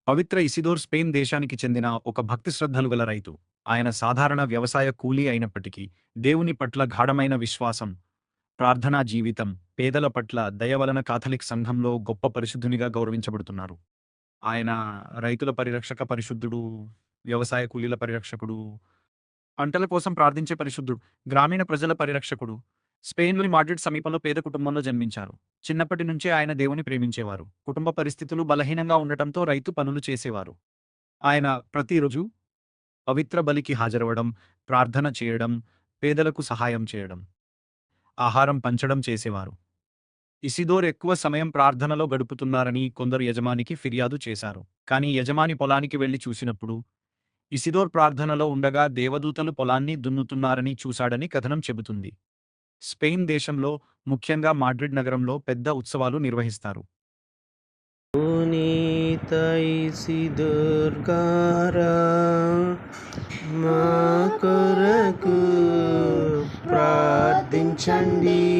పవిత్ర ఇసిదోర్ Spain దేశానికి చెందిన ఒక భక్తి శ్రద్ధలు గల రైతు. ఆయన సాధారణ వ్యవసాయ కూలీ అయినప్పటికీ దేవుని పట్ల గాఢమైన విశ్వాసం, ప్రార్థనా జీవితం, పేదల పట్ల దయ వలన కాథలిక్ సంఘంలో గొప్ప పరిశుద్ధునిగా గౌరవించబడుతున్నారు. ఆయన రైతుల పరిరక్షక పరిశుద్ధుడు, వ్యవసాయ కూలీల పరిరక్షకుడు, పంటల కోసం ప్రార్థించే పరిశుద్ధుడు, గ్రామీణ ప్రజల పరిరక్షకుడు. స్పెయిన్‌లోని మాడ్రిడ్ సమీపంలో పేద కుటుంబంలో జన్మించారు. చిన్నప్పటి నుంచే ఆయన దేవుని ప్రేమించేవారు. కుటుంబ పరిస్థితులు బలహీనంగా ఉండటంతో రైతు పనులు చేసేవారు. ఆయన ప్రతిరోజు పవిత్ర బలికి హాజరవ్వడం, ప్రార్థన చేయడం, పేదలకు సహాయం చేయడం, ఆహారం పంచడం చేసేవారు. ఇసిదోర్ ఎక్కువ సమయం ప్రార్థనలో గడుపుతున్నారని కొందరు యజమానికి ఫిర్యాదు చేశారు. కానీ యజమాని పొలానికి వెళ్లి చూసినప్పుడు ఇసిదోర్ ప్రార్థనలో ఉండగా దేవదూతలు పొలాన్ని దున్నుతున్నారని చూశాడని కథనం చెబుతుంది. స్పెయిన్ దేశంలో, ముఖ్యంగా మాడ్రిడ్ నగరంలో పెద్ద ఉత్సవాలు నిర్వహిస్తారు. పునీత ఇసిదోర్ గారా మా కొరకు ప్రార్థించండి.